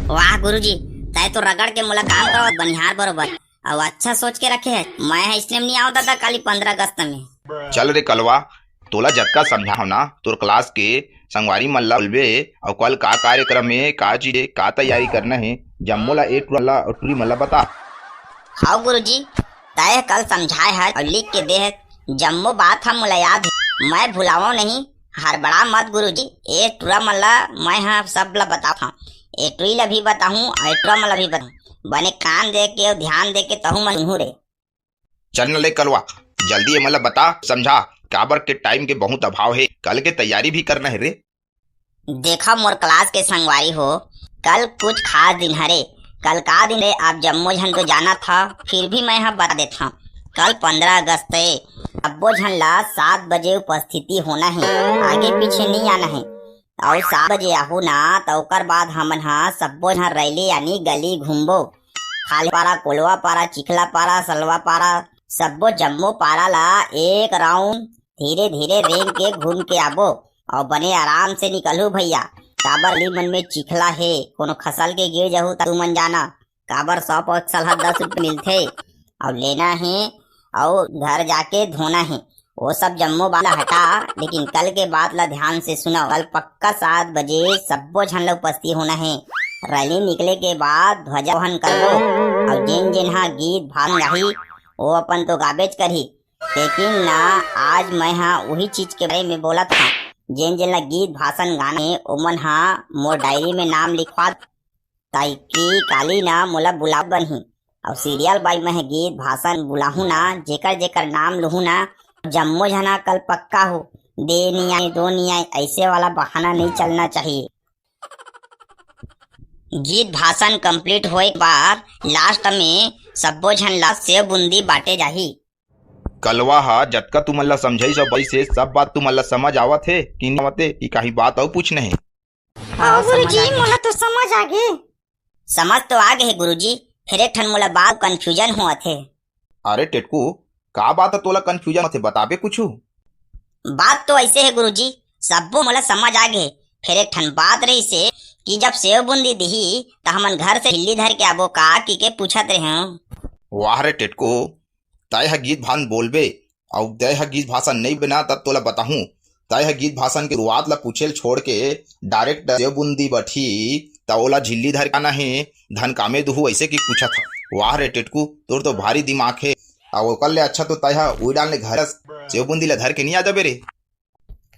वाह गुरुजी, तय तो रगड़ के मोला काम करो बनिहार बरोबर और अच्छा सोच के रखे है। मैं इसलिए नहीं आवता था कल 15 अगस्त में। चल रे कलवा, तोला जतका समझाओ ना तोर क्लास के संगवारी मन ला बोलबे और कल का कार्यक्रम है, का चीज है, का तैयारी करना है, जम्मो ला एक टूरी मला बता। हाँ गुरुजी, तय कल समझाए है और लिख के दे है। जम्मो बात हम मोला याद है, मैं भुलाओ नहीं। हड़बड़ा मत गुरुजी, ए टूरा मला मैं हाँ सब ला बताता हूँ। ए टूरी ला भी बताऊँ और टूरा मला भी बताऊँ। बने कान दे के और ध्यान दे के तहु मैं सुनूं रे। चल न ले कलवा, जल्दी ये मला बता समझा। काबर के टाइम के बहुत अभाव है, कल के तैयारी भी करना है रे। देखा मोर क्लास के संगवारी हो, कल कुछ खास दिन हरे। कल का दिन है आप जम्मो झन तो जाना था, फिर भी मैं यहाँ बता देता हूँ। कल 15 अगस्त है। अब्बो झन ला 7 बजे उपस्थिति होना है, आगे पीछे नहीं आना है। और 7 बजे आहू ना तो ओकर बाद हमन हाँ सब्बो झन रैली यानी गली घूमबो। खाली पारा, कोलवा पारा, चिखला पारा, सलवा पारा, सब्बो जम्मो पारा ला एक राउंड धीरे धीरे रेंग के घूम के आबो और बने आराम से निकलू भैया। काबर ली मन में चिखला है, कोनो खसल के गिर जाहू तू मन जाना। काबर 100 और सलहा 10 रुपये मिलते और लेना है और घर जाके धोना है। वो सब जम्मो वाला हटा, लेकिन कल के बाद ला ध्यान से सुनो। कल पक्का 7 बजे सब्बो झन ला उपस्थित होना है। रैली निकले के बाद ध्वजारोहण करबो और जिन जिन हाँ गीत भान गाही वो अपन तो गाबेज करही। लेकिन ना आज मैं हाँ वही चीज के बारे में बोला था। जिन जिन ला गीत भाषण गाने ओमन हाँ मोर डायरी में नाम लिखवा ताकि काली ना मोला बुला बनही और सीरियल बाई में गीत भाषण बुलाहू ना, जेकर जेकर नाम लूहू ना। जम्मो जना कल पक्का हो, दे नहीं आए दो नहीं आए ऐसे वाला बहाना नहीं चलना चाहिए। गीत भाषण कंप्लीट होए के बाद लास्ट में सब्बो झन ला सेव बूंदी बांटे जाही। कलवा हा जतका तू मन ला समझाई सब से सब बात तू मन ला समझ आवत है कि नहीं आवत है, कि कहीं बात और पूछना है? हाँ गुरुजी, मोला तो समझ आ गए। समझ तो आ गए गुरुजी, फिर एक ठन मोला बात कंफ्यूजन हुआ थे। अरे टेटकू, का बात है तोला कंफ्यूजन होते, बताबे कुछू? बात तो ऐसे है गुरुजी, सब्बो मोला समझ आ गए। फिर एक ठन बात रही से कि जब सेव बूंदी दिही तो हमन घर से हिल्ली धर के आबो का की के पूछत रहे। वाह रे टेटकू, तय हा गीत भाषण बोलबे और तय हा गीत भाषण नहीं बना तब तोला बताहूं। तय हा गीत भाषण के शुरुआत ला पूछेल छोड़ के डायरेक्ट सेव बूंदी बैठी तोला झिल्ली धर के आना है, धन कामे दुहू ऐसे की पूछा था। वाह रे टेटकू, तोर तो भारी दिमाग है। और ओकर ले अच्छा तो तय हा उई डालने घर सेव बूंदी ला धर के नहीं आ जाबे रे।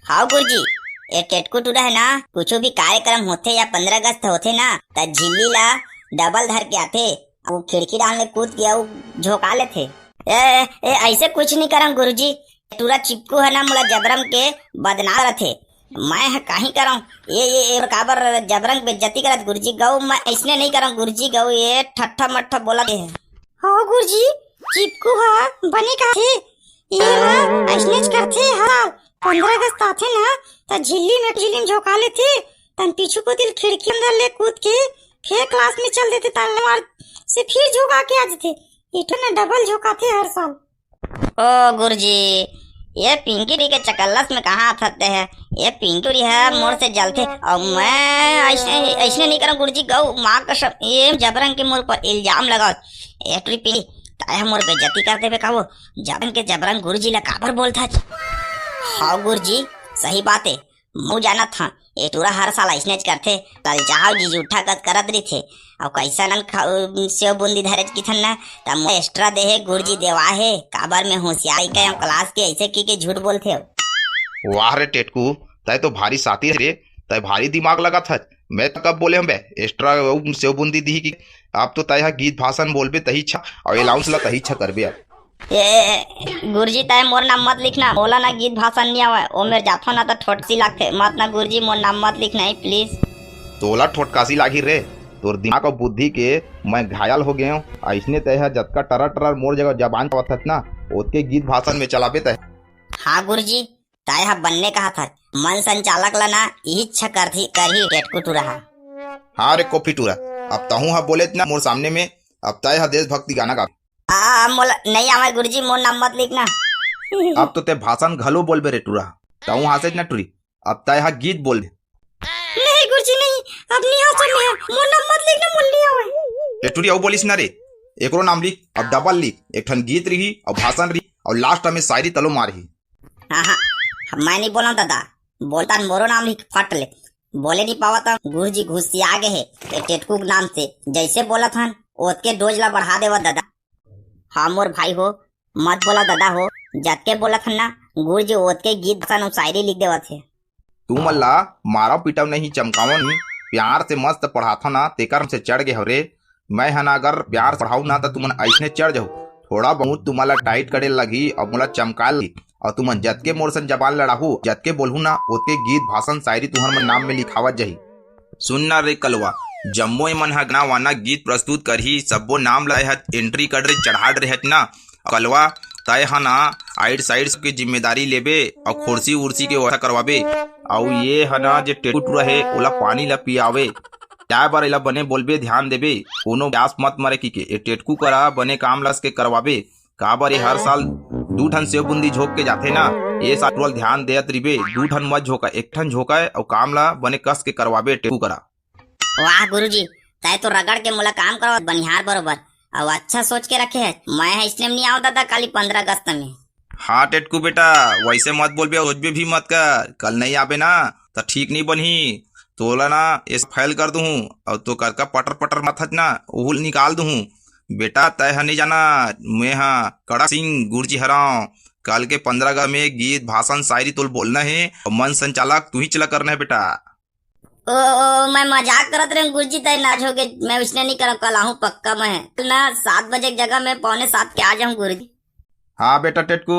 हाँ गुरुजी, ये टेटकू टूरा है ना, कुछ भी कार्यक्रम होते या 15 अगस्त होते ना तो झिल्ली ला डबल धर के आते, वो खिड़की डालने कूद के झोंका लेते। ऐसे कुछ नहीं करम गुरुजी, टूरा चिपकू है ना मोला जबरम के बदनाम रथे। मैं कहीं करम ये काबर जबरंग बेइज्जती करत गुरुजी। गौ मैं ऐसने नहीं करम गुरुजी, गौ ये ठट्ठा मट्ठा बोला दे। हाँ गुरुजी, चिपकू हा बने का थे ये ना ऐसने करते। हाँ 15 अगस्त आते ना तो झिल्ली में झोंका लेते, तन पीछू को दिल खिड़की अंदर ले कूद के फिर क्लास में चल देते, तलवार से फिर झोंका के आ जाते। इतना डबल झोंकाते हर साल। ओ गुरुजी, ये पिंकी री के चकल्लस में कहाँ फंसते हैं। ये पिंकी है मोड़ से जलते और मैं ऐसे नहीं करूँ गुरुजी। गौ माँ कसम, ये जबरंग के मोर पर इल्जाम लगाओ। एक पिंकी ताया मोर बेइज्जती करते पे कहो जबरंग के जबरंग गुरुजी ला काबर बोलता। हाँ गुरुजी, सही बात है, मुँह जाना था। ये टूरा हर साल ऐसने करते, कल चाहो जी जूठा करत रही थे और कैसा नन सेव बूंदी धरज की थन ना तब मैं एक्स्ट्रा दे है गुरुजी देवा है। काबर में होशियारी के क्लास के ऐसे की के झूठ बोलते हो। वाह रे टेटकू, तय तो भारी साथी रे, तय भारी दिमाग लगा था। मैं तो कब बोले हम बे एक्स्ट्रा सेव बूंदी दी की? आप तो तय गीत भाषण बोलबे तही अच्छा और अलाउंस ला तही अच्छा करबे। यार गुरुजी तय मोर नाम मत लिखना, बोला ना गीत भाषण नहीं आवा ओ मेरे जाथो ना तो ठोटसी लगते मत ना गुरुजी, मोर नाम मत लिखना है प्लीज। तोला ठोटकासी लागी रे, तोर दिमाग और बुद्धि के मैं घायल हो गए हूँ। ऐसने तय जतका टरा टरा मोर जगह जबान पावत ना ओतके गीत भाषण में चलाबे तय। हाँ गुरुजी, तय बनने कहा था मन संचालक ला ना यही इच्छा करही टेटकू टूरा। हाँ रे कॉफी टूरा, अब तहू हा बोले ना मोर सामने में, अब तय देशभक्ति गाना गा। मोला नहीं आवे गुरुजी, मोर नाम मत लिखना। अब तो ते भाषण घलो बोलबे रे टूरा, तहू हासे ना टूरी, अब तय गीत बोल। नहीं गुरुजी नहीं, अब नहीं हो सकता, मोर नाम मत लिखना। एटुरी अउ बोलिस ना रे, एकरो नाम लिख, अब डबल लिख, एक ठन गीत रही और भाषण रही और लास्ट में शायरी तलो मारही। हाँ हाँ, मैं नहीं बोला दादा, बोलता मोरो नाम लिख फट ले, बोले नहीं पावा था। गुरु जी घुसी आगे है टेटकू नाम से, जैसे बोला था ओत के डोज ला बढ़ा देवा दादा। हाँ मोर भाई हो, मत बोला दादा हो, जत के बोला था ना गुरु जी ओत के गीत भाषण शायरी लिख देवा थे। तू मल्ला मारा पीटा नहीं चमकावा नहीं, प्यार से मस्त पढ़ाथा ना तेकर से चढ़ गए हरे। मैं हना अगर प्यार पढ़ाऊ ना तो तुमन ऐसने चढ़ जाऊ, थोड़ा बहुत तुम्हारा टाइट करे लगी और मोला चमका लगी और तुमन जतके मोर सन जबान लड़ाहू जतके बोलहू ना ओतके गीत भाषण शायरी तुहर मन नाम में लिखावत जही। सुनना रे कलवा, जम्मो मन ह गाना वाना गीत प्रस्तुत करही, सब्बो नाम लाए हत एंट्री कर रे चढ़ाड़ रहे ना कलवा। तय है ना आइड साइड की जिम्मेदारी लेबे और खुर्सी उर्सी के व्यवस्था करवाबे और ये है ना जे टेटू रहे ओला पानी ला पियावे, चाय बार इला बने बोलबे ध्यान देबे, कोनो प्यास मत मरे की के ए टेटकू करा बने काम लस के करवाबे। का बार ये हर साल 2 ठन सेव बुंदी झोंक के जाते ना, ये साल ध्यान देत रिबे, 2 ठन मत झोंका, 1 ठन झोंका और काम ला बने कस के करवाबे टेटकू करा। वाह गुरुजी, तय तो रगड़ के मोला काम करो बनिहार बरोबर, अब अच्छा सोच के रखे है। मैं इसलिए नहीं आओ दादा काली 15 अगस्त में। हाँ टेटकू बेटा, वैसे मत बोलबे, सोचबे भी मत कर, कल नहीं आबे ना तो ठीक नहीं बनी, तोला ना इस फाइल कर दूँ और तो कर का पटर पटर मत हज ना उहुल निकाल दूँ बेटा। तय है नहीं जाना, मैं हाँ कड़क सिंह गुरुजी हराओ, कल के 15 अगस्त में गीत भाषण शायरी तो बोलना है और मन संचालक तू ही चला करना है बेटा। ओ मैं मजाक करत रहे गुरुजी, तय नाच हो गए, मैं उसने नहीं कर, कल आऊँ पक्का मैं ना 7 बजे की जगह मैं 6:45 के आ जाऊँ गुरुजी। हाँ बेटा टेटकू,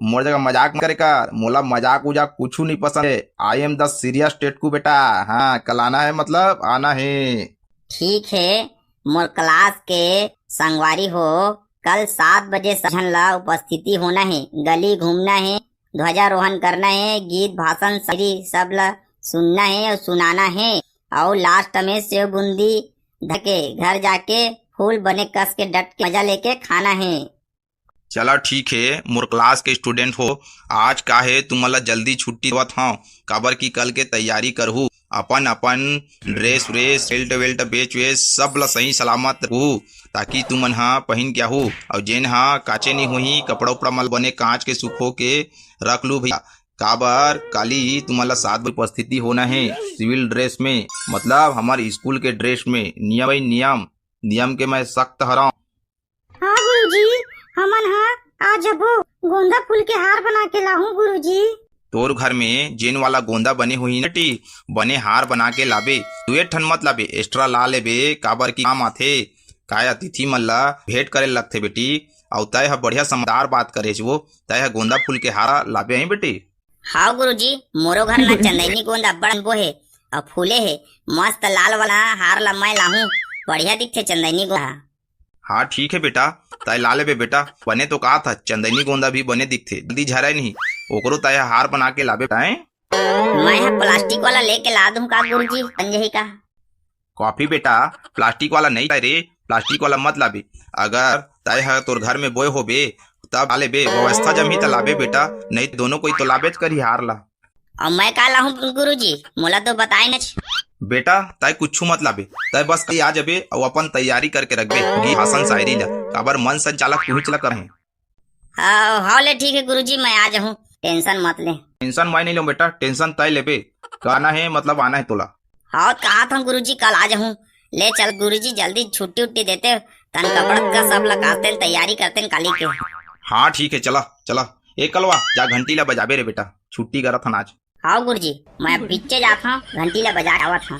मोर जगह मजाक न करे का, मोला मजाक उजाक कुछ नहीं पसंद है। I am the serious Tetku बेटा। हाँ कल आना है, मतलब आना है। ठीक है, मोर क्लास के संगवारी हो, कल 7 बजे सजन ला उपस्थिति होना है, गली घूमना है, ध्वजारोहण करना है, गीत भाषण शायरी सब ला सुनना है और सुनाना है, और लास्ट में सेव बूंदी धके घर जाके फूल बने कस के डट के मजा लेके खाना है। चला ठीक है, मोर क्लास के स्टूडेंट हो, आज का है तुम्हारा जल्दी छुट्टी देवत हूँ, काबर की कल के तैयारी करहू, अपन अपन ड्रेस व्रेस बेल्ट वेल्ट बेच वेच सब ला सही सलामत रहू, ताकि तुमन हाँ पहन क्या हो और जेन हाँ काचे नहीं हुई कपड़ा उपड़ा मल बने कांच के सुखो के रख लू भैया। काबर काली तुम्हारा 7 बजे उपस्थिति होना है सिविल ड्रेस में, मतलब हमारे स्कूल के ड्रेस में। नियम भाई नियम के मैं सख्त हराऊं। हाँ गुरुजी, हमन हाँ आज जबो गोंदा फूल के हार बना के लाऊं गुरुजी। तोर घर में जेन वाला गोंदा बने हुई नटी बने हार बना के लाबे, 2 ठन मत लाबे, एक्स्ट्रा ला लेबे, काबर की काम आथे, काय अतिथि मन ला भेंट करे लगथे बेटी। और तय है बढ़िया समझदार बात करे वो, तय है गोंदा फूल के हारा लाबे हैं बेटी। हाँ गुरुजी, मोरो घर ना चंदनी गोंदा बड़न बो है और फूले है, मस्त लाल वाला हार ला मैं लाहूं, बढ़िया दिखते चंदनी गोंदा। हाँ ठीक है बेटा, तय ला लेबे बेटा, बने तो कहा था चंदनी गोंदा भी बने दिखते, जल्दी झराए नहीं, ओकरो तय हार बना के लाबे ताए। मैं प्लास्टिक वाला लेके ला दूं का गुरुजी, संजय का? कॉफी बेटा प्लास्टिक वाला नहीं रे, प्लास्टिक वाला मत लाबे, अगर तय है तोर घर में बोए होबे तब आ लेबे, व्यवस्था जमी तो लाबे बेटा, नहीं दोनों कोई तो लाबेच करी हार ला। और मैं का लाहूं गुरुजी, मोला तो बताए न बेटा, तय कुछ मत लाबे, तय बस कहीं आ जाबे और अपन तैयारी करके रखबे गीत भाषण शायरी ला, काबर मन संचालक तू ही चला करहे। हाँ ले ठीक है गुरुजी, मैं आ जाऊँ, टेंशन मत ले। टेंशन मैं नहीं लूं बेटा, टेंशन तय लेबे, कहना है मतलब आना है तोला। हाँ कहा था गुरुजी कल आ जाऊँ, ले चल गुरुजी, जल्दी छुट्टी उट्टी देते, तन कपड़ा का सब लगाते तैयारी करते काली के। हाँ ठीक है, चला चला, एक कलवा जा घंटी ला बजाबे रे बेटा, छुट्टी करत हन आज। हाँ गुरुजी, मैं पीछे जाता हूँ, घंटी ला बजा आवत हूँ।